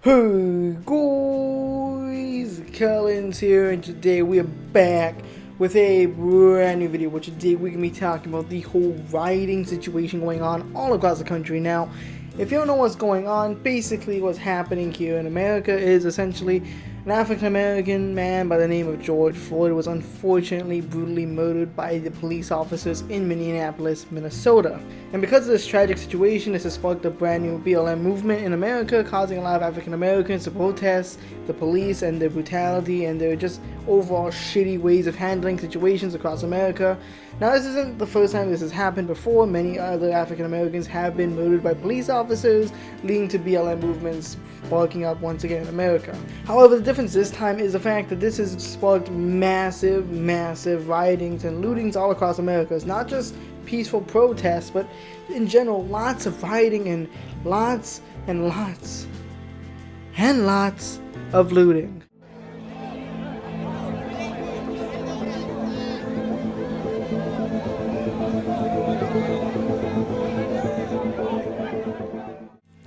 Hey guys, Collins here, and today we are back with a brand new video. Which today we're going to be talking about the whole rioting situation going on all across the country. Now, if you don't know what's going on, basically what's happening here in America is essentially an African-American man by the name of George Floyd was unfortunately brutally murdered by the police officers in Minneapolis, Minnesota. And because of this tragic situation, this has sparked a brand new BLM movement in America, causing a lot of African-Americans to protest the police and their brutality and their just overall shitty ways of handling situations across America. Now, this isn't the first time this has happened before. Many other African-Americans have been murdered by police officers, leading to BLM movements sparking up once again in America. However, the difference this time is the fact that this has sparked massive riotings and lootings all across America. It's not just peaceful protests, but in general, lots of rioting and lots of looting.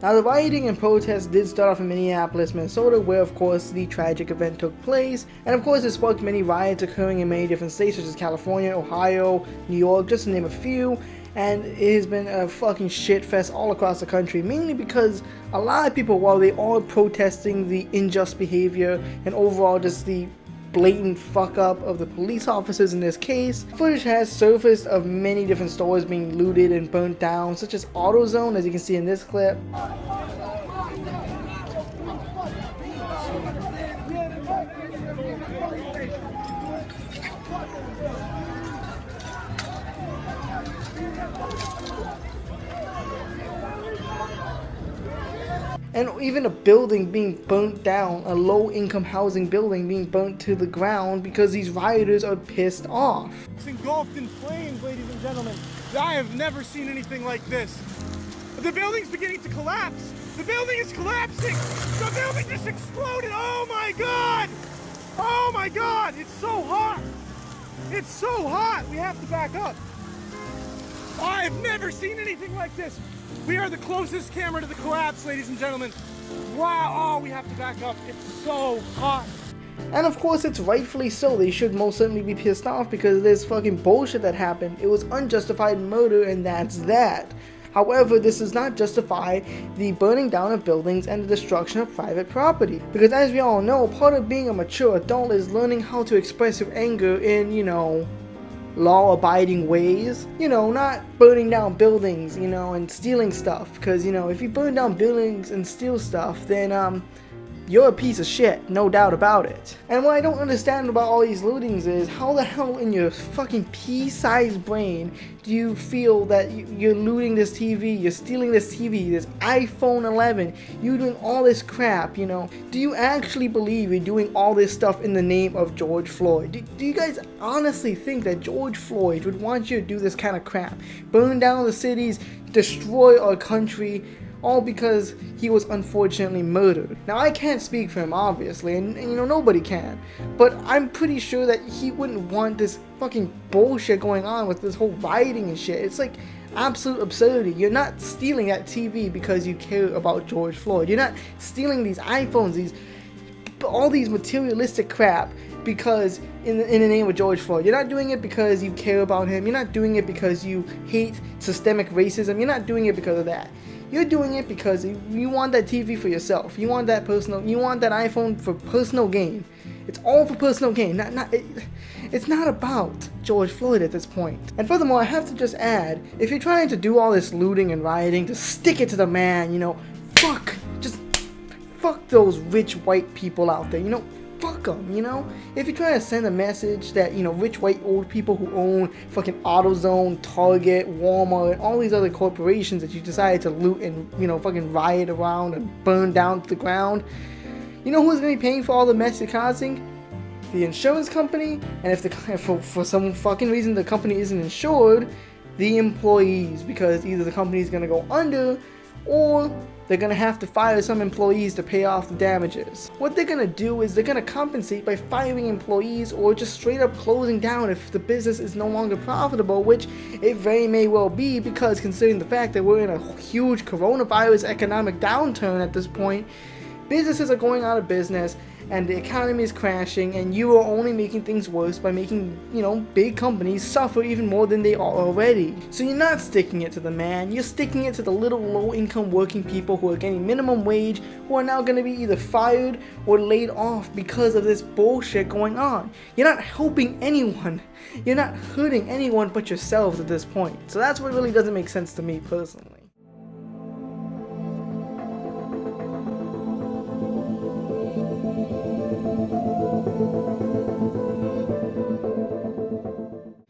Now, the rioting and protests did start off in Minneapolis, Minnesota, where of course the tragic event took place, and of course it sparked many riots occurring in many different states such as California, Ohio, New York, just to name a few. And it has been a fucking shit fest all across the country, mainly because a lot of people, while they are protesting the unjust behavior and overall just the blatant fuck up of the police officers in this case, footage has surfaced of many different stores being looted and burnt down, such as AutoZone, as you can see in this clip. And even a building being burnt down, a low-income housing building being burnt to the ground because these rioters are pissed off. It's engulfed in flames, ladies and gentlemen. I have never seen anything like this. The building's beginning to collapse. The building is collapsing. The building just exploded. Oh my God. Oh my God. It's so hot. It's so hot. We have to back up. I've never seen anything like this. We are the closest camera to the collapse, ladies and gentlemen. Wow, oh, we have to back up. It's so hot. And of course, it's rightfully so. They should most certainly be pissed off because there's fucking bullshit that happened. It was unjustified murder, and that's that. However, this does not justify the burning down of buildings and the destruction of private property. Because as we all know, part of being a mature adult is learning how to express your anger in, law-abiding ways, not burning down buildings, and stealing stuff, because, if you burn down buildings and steal stuff, then, you're a piece of shit, no doubt about it. And what I don't understand about all these lootings is, how the hell in your fucking pea-sized brain do you feel that you're looting this TV, you're stealing this TV, this iPhone 11, you're doing all this crap, Do you actually believe you're doing all this stuff in the name of George Floyd? Do you guys honestly think that George Floyd would want you to do this kind of crap? Burn down the cities, destroy our country, all because he was unfortunately murdered. Now, I can't speak for him, obviously, and nobody can, but I'm pretty sure that he wouldn't want this fucking bullshit going on with this whole rioting and shit. It's like absolute absurdity. You're not stealing that TV because you care about George Floyd. You're not stealing these iPhones, all these materialistic crap because in the name of George Floyd. You're not doing it because you care about him. You're not doing it because you hate systemic racism. You're not doing it because of that. You're doing it because you want that TV for yourself. You want that iPhone for personal gain. It's all for personal gain. It's not about George Floyd at this point. And furthermore, I have to just add, if you're trying to do all this looting and rioting, to stick it to the man, fuck those rich white people out there, fuck them, If you're trying to send a message that, rich white old people who own fucking AutoZone, Target, Walmart, and all these other corporations that you decided to loot and, fucking riot around and burn down to the ground, who's going to be paying for all the mess you're causing? The insurance company, and if for some fucking reason the company isn't insured, the employees, because either the company's going to go under or they're going to have to fire some employees to pay off the damages. What they're going to do is they're going to compensate by firing employees or just straight up closing down if the business is no longer profitable, which it very may well be, because considering the fact that we're in a huge coronavirus economic downturn at this point, businesses are going out of business and the economy is crashing, and you are only making things worse by making, big companies suffer even more than they are already. So you're not sticking it to the man, you're sticking it to the little low-income working people who are getting minimum wage, who are now going to be either fired or laid off because of this bullshit going on. You're not helping anyone. You're not hurting anyone but yourselves at this point. So that's what really doesn't make sense to me personally.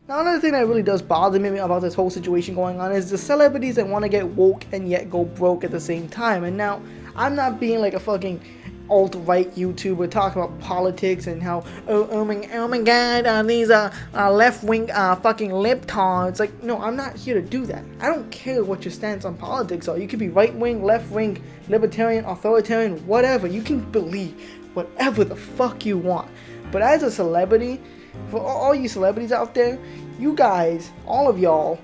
Now, another thing that really does bother me about this whole situation going on is the celebrities that want to get woke and yet go broke at the same time. And now, I'm not being like a fucking alt-right YouTuber talking about politics and how, oh my god, these left-wing fucking libtards. Like, no, I'm not here to do that. I don't care what your stance on politics are. You could be right-wing, left-wing, libertarian, authoritarian, whatever. You can believe whatever the fuck you want. But as a celebrity, for all you celebrities out there, you guys, all of y'all,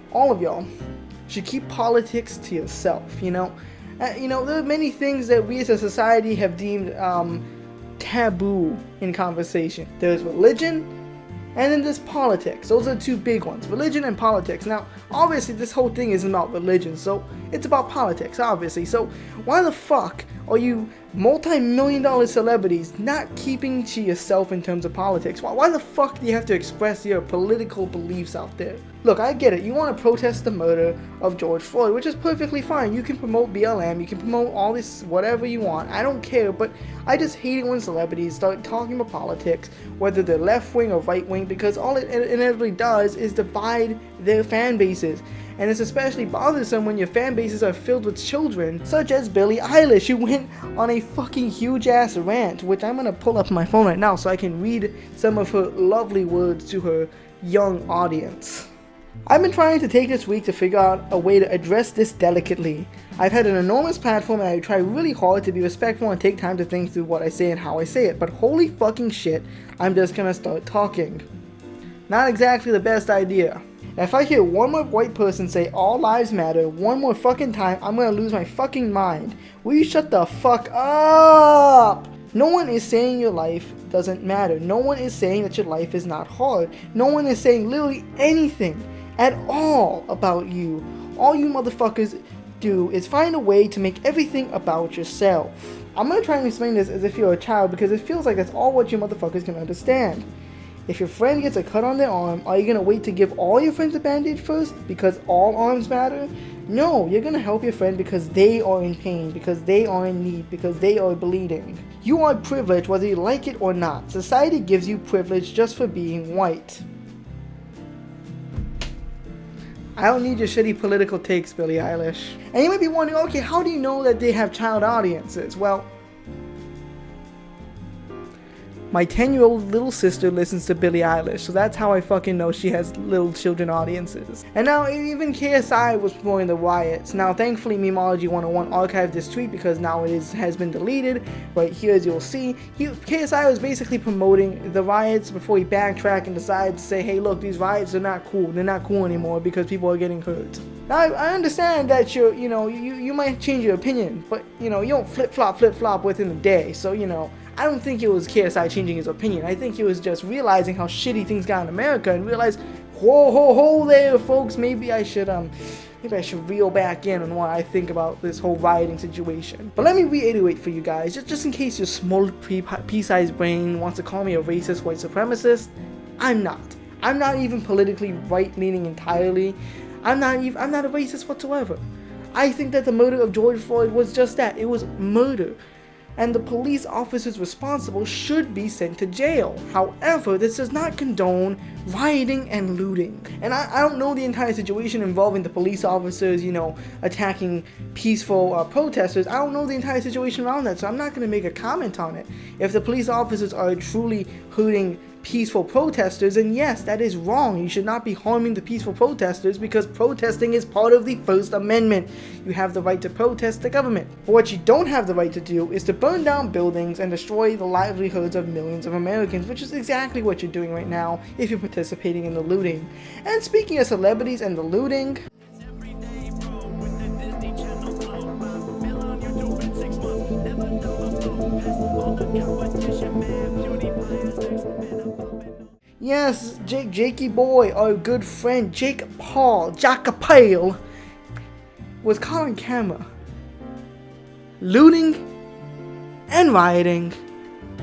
should keep politics to yourself, there are many things that we as a society have deemed taboo in conversation. There's religion, and then there's politics. Those are the two big ones, religion and politics. Now, obviously, this whole thing isn't about religion, so it's about politics, obviously. So why the fuck are you multi-million-dollar celebrities not keeping to yourself in terms of politics? Why the fuck do you have to express your political beliefs out there? Look, I get it. You want to protest the murder of George Floyd, which is perfectly fine. You can promote BLM, you can promote all this, whatever you want. I don't care, but I just hate it when celebrities start talking about politics, whether they're left-wing or right-wing, because all it inevitably does is divide their fan bases. And it's especially bothersome when your fan bases are filled with children, such as Billie Eilish, who went on a fucking huge-ass rant, which I'm gonna pull up my phone right now so I can read some of her lovely words to her young audience. I've been trying to take this week to figure out a way to address this delicately. I've had an enormous platform and I try really hard to be respectful and take time to think through what I say and how I say it, but holy fucking shit, I'm just gonna start talking. Not exactly the best idea. If I hear one more white person say all lives matter one more fucking time, I'm gonna lose my fucking mind. Will you shut the fuck up? No one is saying your life doesn't matter. No one is saying that your life is not hard. No one is saying literally anything at all about you. All you motherfuckers do is find a way to make everything about yourself. I'm gonna try and explain this as if you're a child because it feels like that's all what you motherfuckers can understand. If your friend gets a cut on their arm, are you gonna wait to give all your friends a bandage first because all arms matter? No, you're gonna help your friend because they are in pain, because they are in need, because they are bleeding. You are privileged whether you like it or not. Society gives you privilege just for being white. I don't need your shitty political takes, Billie Eilish. And you might be wondering, okay, how do you know that they have child audiences? Well, my 10-year-old little sister listens to Billie Eilish, so that's how I fucking know she has little children audiences. And now even KSI was promoting the riots. Now thankfully Memology 101 archived this tweet because now it has been deleted. Right here, as you'll see, KSI was basically promoting the riots before he backtracked and decided to say, hey look, these riots are not cool. They're not cool anymore because people are getting hurt. Now I understand that you might change your opinion, but you don't flip-flop within a day. So I don't think it was KSI changing his opinion. I think he was just realizing how shitty things got in America and realized, whoa there, folks. Maybe I should reel back in on what I think about this whole rioting situation. But let me reiterate for you guys, just in case your small pea-sized brain wants to call me a racist white supremacist, I'm not. I'm not even politically right-leaning entirely. I'm not a racist whatsoever. I think that the murder of George Floyd was just that. It was murder. And the police officers responsible should be sent to jail. However, this does not condone rioting and looting. And I don't know the entire situation involving the police officers, attacking peaceful protesters. I don't know the entire situation around that, so I'm not going to make a comment on it. If the police officers are truly hurting peaceful protesters, and yes, that is wrong. You should not be harming the peaceful protesters because protesting is part of the First Amendment. You have the right to protest the government. But what you don't have the right to do is to burn down buildings and destroy the livelihoods of millions of Americans, which is exactly what you're doing right now if you're participating in the looting. And speaking of celebrities and the looting, Yes, Jakey boy, our good friend Jake Paul, Jackapale, was caught on camera looting and rioting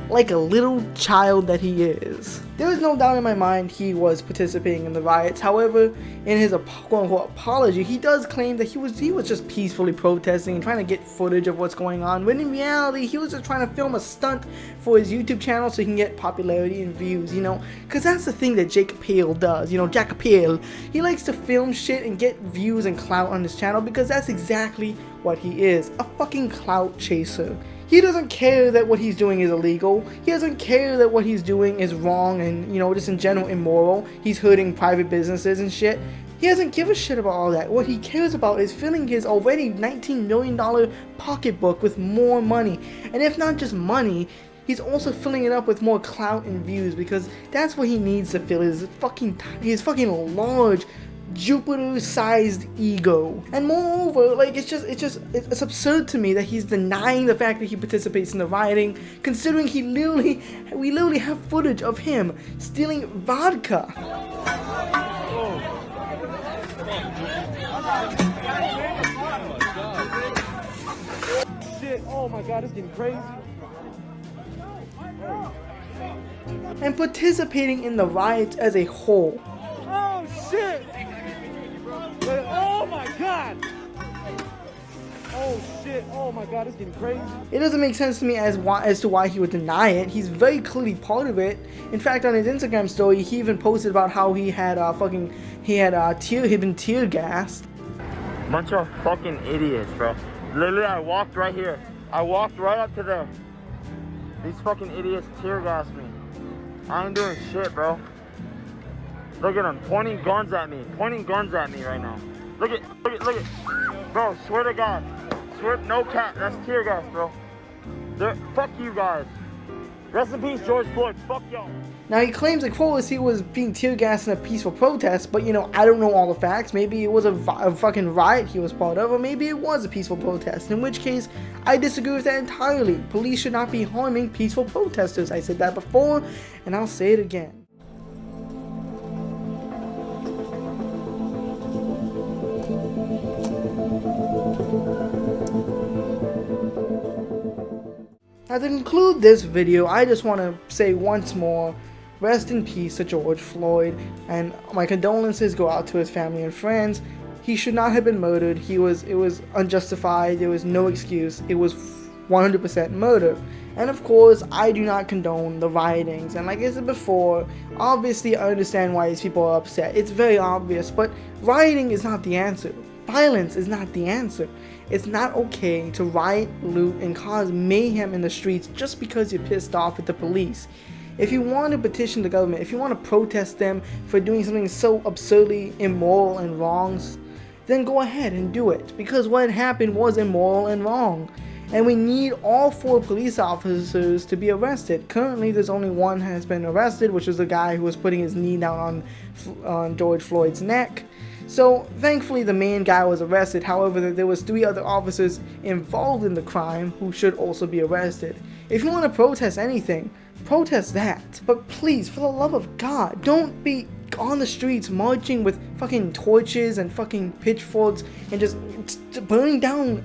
like a little child that he is. There is no doubt in my mind he was participating in the riots. However, in his quote-unquote apology, he does claim that he was just peacefully protesting and trying to get footage of what's going on, when in reality he was just trying to film a stunt for his YouTube channel so he can get popularity and views, you know, because that's the thing that Jake Pale does, you know, Jack Pale. He likes to film shit and get views and clout on his channel because that's exactly what he is, a fucking clout chaser. He doesn't care that what he's doing is illegal. He doesn't care that what he's doing is wrong and, you know, just in general immoral. He's hurting private businesses and shit. He doesn't give a shit about all that. What he cares about is filling his already $19 million pocketbook with more money. And if not just money, he's also filling it up with more clout and views, because that's what he needs to fill his fucking large, Jupiter-sized ego. And moreover, like, it's absurd to me that he's denying the fact that he participates in the rioting, considering we literally have footage of him stealing vodka. Shit, oh my god, it's getting crazy. And participating in the riots as a whole. Oh shit! Oh my god! Oh shit! Oh my god! It's getting crazy. It doesn't make sense to me as to why he would deny it. He's very clearly part of it. In fact, on his Instagram story, he even posted about how he had he'd been tear gassed. Bunch of fucking idiots, bro. Literally, I walked right here. I walked right up to there. These fucking idiots tear gassed me. I ain't doing shit, bro. Look at them pointing guns at me right now. Look at, bro, swear to God. No cap, that's tear gas, bro. Fuck you guys. Rest in peace, George Floyd, fuck y'all. Now he claims, of course, he was being tear gassed in a peaceful protest, but you know, I don't know all the facts. Maybe it was a fucking riot he was part of, or maybe it was a peaceful protest, in which case, I disagree with that entirely. Police should not be harming peaceful protesters. I said that before, and I'll say it again. Now, to conclude this video, I just want to say once more, rest in peace to George Floyd, and my condolences go out to his family and friends. He should not have been murdered. It was unjustified. There was no excuse. It was 100% murder. And of course, I do not condone the riotings. And like I said before, obviously I understand why these people are upset. It's very obvious, but rioting is not the answer. Violence is not the answer. It's not okay to riot, loot, and cause mayhem in the streets just because you're pissed off at the police. If you want to petition the government, if you want to protest them for doing something so absurdly immoral and wrong, then go ahead and do it. Because what happened was immoral and wrong. And we need all 4 police officers to be arrested. Currently, there's only one has been arrested, which is the guy who was putting his knee down on George Floyd's neck. So, thankfully, the main guy was arrested. However, there was 3 other officers involved in the crime who should also be arrested. If you want to protest anything, protest that. But please, for the love of God, don't be on the streets marching with fucking torches and fucking pitchforks and just burning down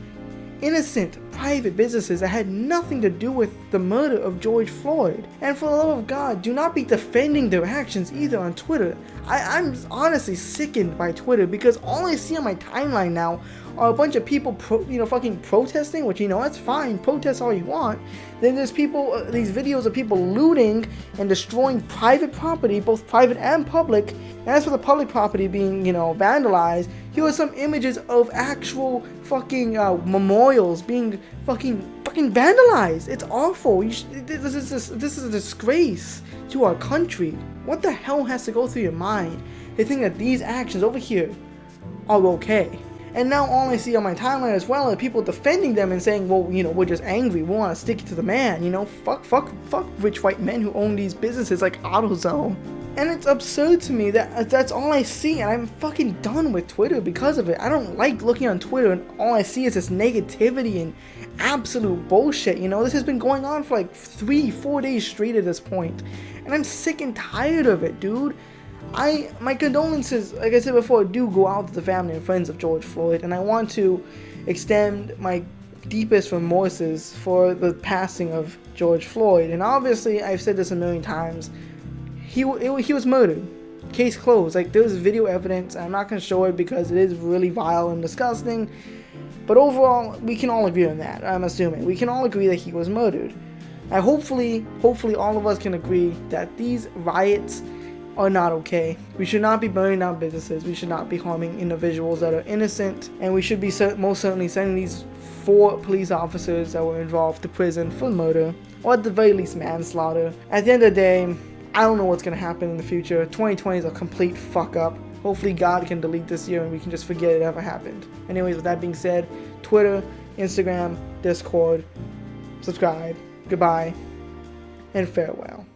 innocent private businesses that had nothing to do with the murder of George Floyd. And for the love of God, do not be defending their actions either on Twitter. I'm honestly sickened by Twitter, because all I see on my timeline now are a bunch of people fucking protesting, which, you know, that's fine, protest all you want. Then there's people, these videos of people looting and destroying private property, both private and public. And as for the public property being, you know, vandalized, here are some images of actual fucking memorials being fucking vandalized. It's awful. This is a disgrace to our country. What the hell has to go through your mind to think that these actions over here are okay? And now all I see on my timeline as well are people defending them and saying, well, you know, we're just angry, we want to stick it to the man, you know, fuck rich white men who own these businesses like AutoZone. And it's absurd to me that that's all I see, and I'm fucking done with Twitter because of it. I don't like looking on Twitter and all I see is this negativity and absolute bullshit, you know? This has been going on for like 3-4 days straight at this point, and I'm sick and tired of it, dude. My condolences, like I said before, do go out to the family and friends of George Floyd, and I want to extend my deepest remorses for the passing of George Floyd. And obviously, I've said this a million times, he was murdered. Case closed. Like, there's video evidence, and I'm not going to show it because it is really vile and disgusting, but overall, we can all agree on that, I'm assuming. We can all agree that he was murdered. And hopefully all of us can agree that these riots are not okay. We should not be burning down businesses. We should not be harming individuals that are innocent. And we should be most certainly sending these 4 police officers that were involved to prison for murder, or at the very least manslaughter. At the end of the day, I don't know what's going to happen in the future. 2020 is a complete fuck up. Hopefully God can delete this year and we can just forget it ever happened. Anyways, with that being said, Twitter, Instagram, Discord, subscribe, goodbye, and farewell.